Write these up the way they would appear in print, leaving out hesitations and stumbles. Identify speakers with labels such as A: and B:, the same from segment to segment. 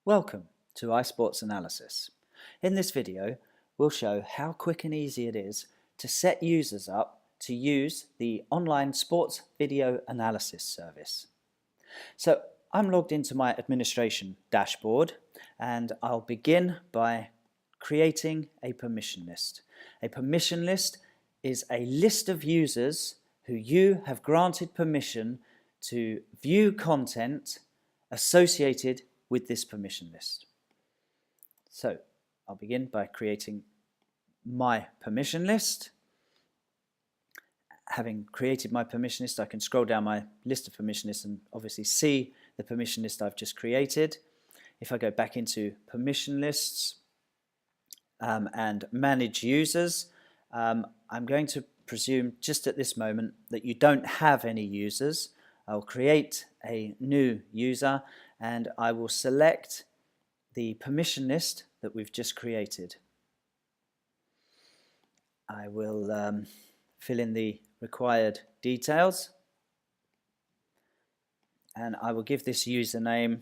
A: Welcome to iSports Analysis. In this video, we'll show how quick and easy it is to set users up to use the online sports video analysis service. So I'm logged into my administration dashboard and I'll begin by creating a permission list. A permission list is a list of users who you have granted permission to view content associated with this permission list. So I'll begin by creating my permission list. Having created my permission list, I can scroll down my list of permission lists and obviously see the permission list I've just created. If I go back into permission lists and manage users, I'm going to presume just at this moment that you don't have any users. I'll create a new user and I will select the permission list that we've just created. I will fill in the required details and I will give this username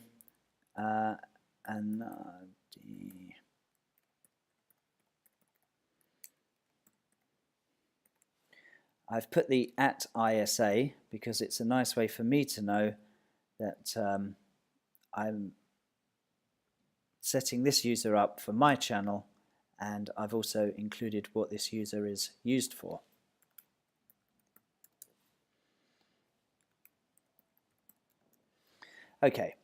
A: I've put the @ISA because it's a nice way for me to know that I'm setting this user up for my channel, and I've also included what this user is used for. Okay,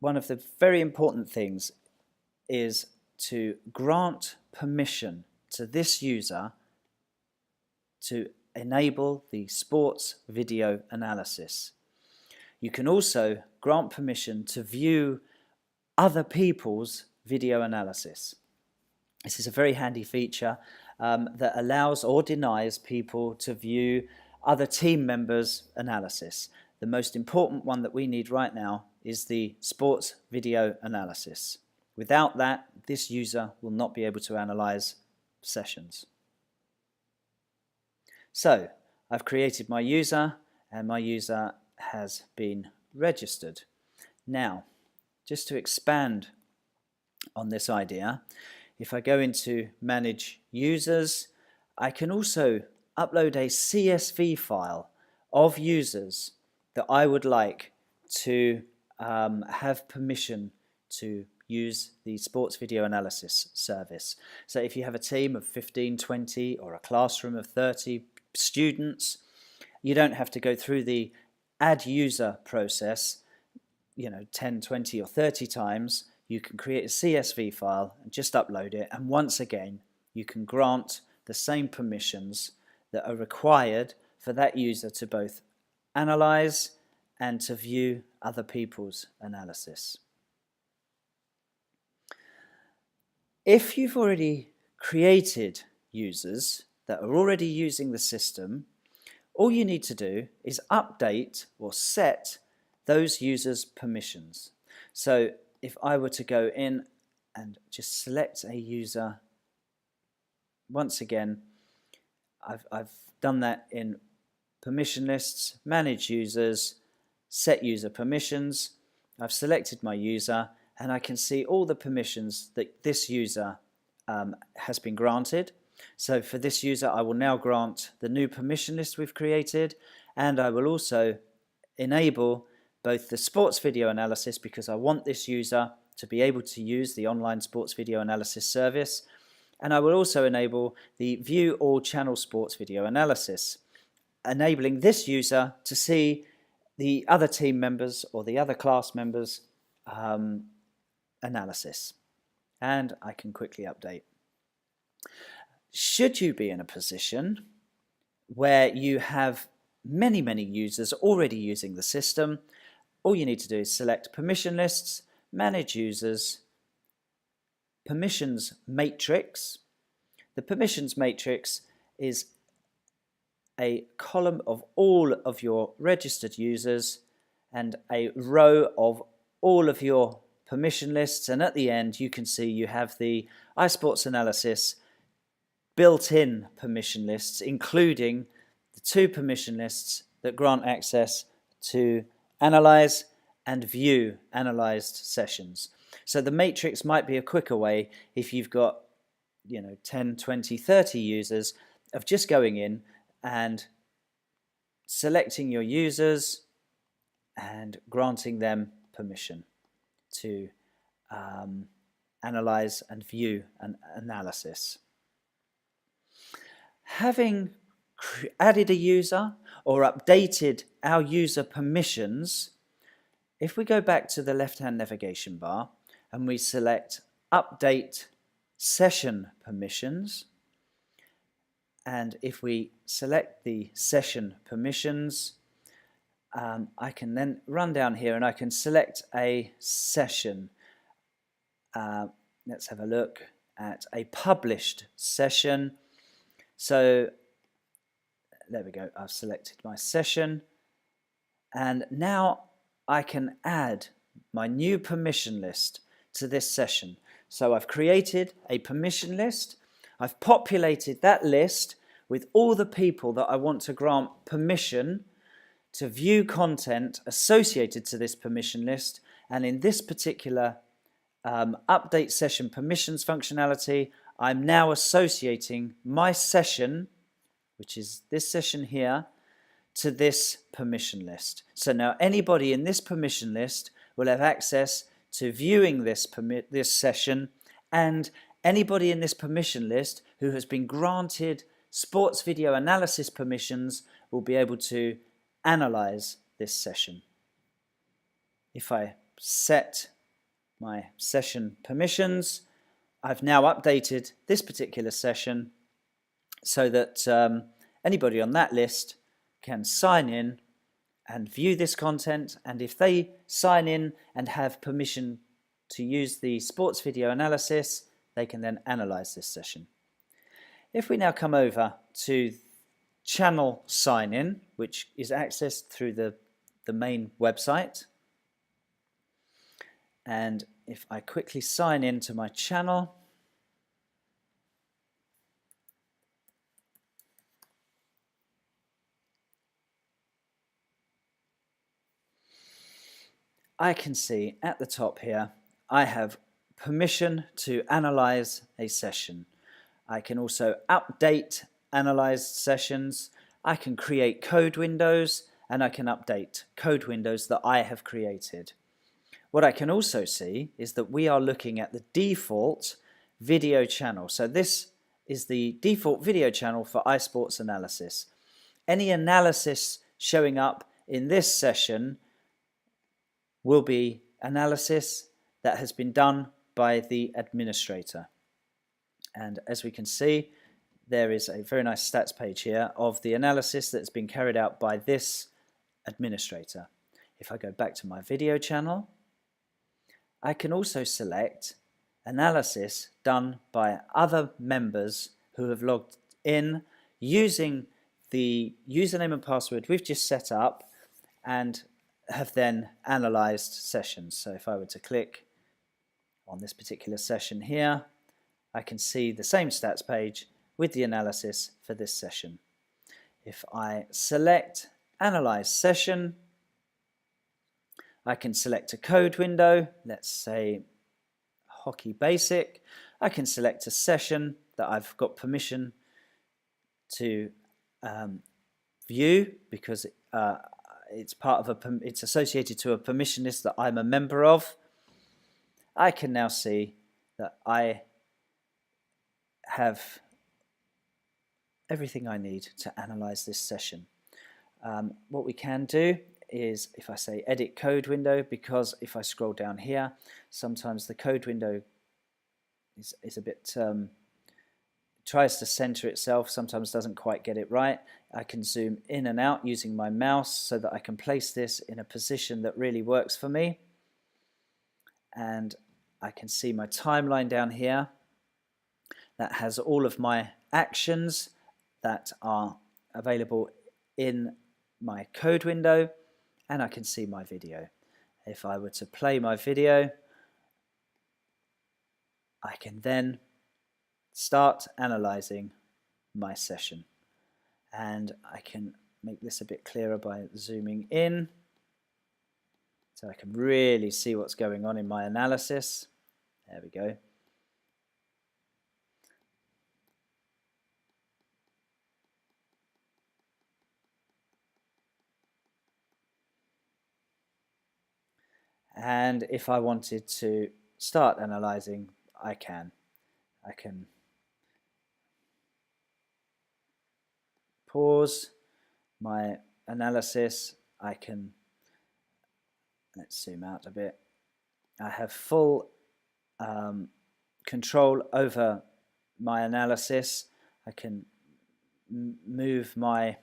A: one of the very important things is to grant permission to this user to enable the sports video analysis. You can also grant permission to view other people's video analysis. This is a very handy feature that allows or denies people to view other team members' analysis. The most important one that we need right now is the sports video analysis. Without that, this user will not be able to analyze sessions. So I've created my user and my user has been registered. Now, just to expand on this idea, if I go into manage users, I can also upload a CSV file of users that I would like to have permission to use the sports video analysis service. So if you have a team of 15, 20 or a classroom of 30 students, you don't have to go through the add user process 10, 20 or 30 times. You can create a CSV file and just upload it, and once again you can grant the same permissions that are required for that user to both analyze and to view other people's analysis. If you've already created users that are already using the system, all you need to do is update or set those users' permissions. So if I were to go in and just select a user, once again, I've done that in permission lists, manage users, set user permissions. I've selected my user and I can see all the permissions that this user has been granted. So for this user, I will now grant the new permission list we've created, and I will also enable both the sports video analysis because I want this user to be able to use the online sports video analysis service, and I will also enable the view all channel sports video analysis, enabling this user to see the other team members or the other class members' analysis. And I can quickly update. Should you be in a position where you have many users already using the system, all you need to do is select permission lists, manage users, permissions matrix. The permissions matrix is a column of all of your registered users and a row of all of your permission lists, and at the end you can see you have the iSports Analysis built-in permission lists, including the 2 permission lists that grant access to analyze and view analyzed sessions. So the matrix might be a quicker way if you've got 10, 20, 30 users of just going in and selecting your users and granting them permission to analyze and view an analysis. Having added a user or updated our user permissions, if we go back to the left-hand navigation bar and we select Update Session Permissions, and if we select the session permissions, I can then run down here and I can select a session. Let's have a look at a published session. So there we go, I've selected my session, and now I can add my new permission list to this session. So I've created a permission list, I've populated that list with all the people that I want to grant permission to view content associated to this permission list, and in this particular update session permissions functionality, I'm now associating my session, which is this session here, to this permission list. So now anybody in this permission list will have access to viewing this session, and anybody in this permission list who has been granted sports video analysis permissions will be able to analyze this session. If I set my session permissions, I've now updated this particular session so that anybody on that list can sign in and view this content, and if they sign in and have permission to use the sports video analysis, they can then analyze this session. If we now come over to channel sign-in, which is accessed through the main website, and if I quickly sign in to my channel, I can see at the top here I have permission to analyze a session. I can also update analyzed sessions, I can create code windows, and I can update code windows that I have created. What I can also see is that we are looking at the default video channel. So this is the default video channel for iSports analysis. Any analysis showing up in this session will be analysis that has been done by the administrator. And as we can see, there is a very nice stats page here of the analysis that's been carried out by this administrator. If I go back to my video channel, I can also select analysis done by other members who have logged in using the username and password we've just set up and have then analyzed sessions. So if I were to click on this particular session here, I can see the same stats page with the analysis for this session. If I select Analyze Session, I can select a code window, let's say Hockey Basic. I can select a session that I've got permission to view because it's part of it's associated to a permission list that I'm a member of. I can now see that I have everything I need to analyze this session. What we can do is, if I say edit code window, because if I scroll down here, sometimes the code window is a bit tries to center itself, sometimes doesn't quite get it right. I can zoom in and out using my mouse so that I can place this in a position that really works for me. And I can see my timeline down here that has all of my actions that are available in my code window, and I can see my video. If I were to play my video, I can then start analyzing my session. And I can make this a bit clearer by zooming in so I can really see what's going on in my analysis. There we go. And if I wanted to start analyzing, I can. I can pause my analysis. I can, let's zoom out a bit. I have full control over my analysis. I can move my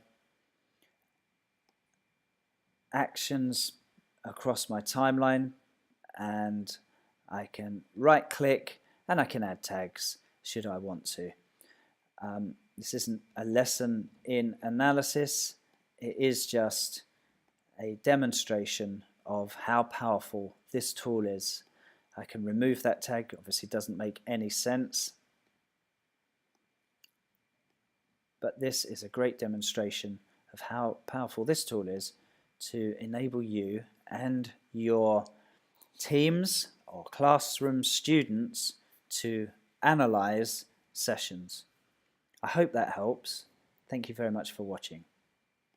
A: actions across my timeline, and I can right click and I can add tags should I want to. This isn't a lesson in analysis, it is just a demonstration of how powerful this tool is. I can remove that tag, obviously doesn't make any sense, but this is a great demonstration of how powerful this tool is to enable you and your teams or classroom students to analyze sessions. I hope that helps. Thank you very much for watching.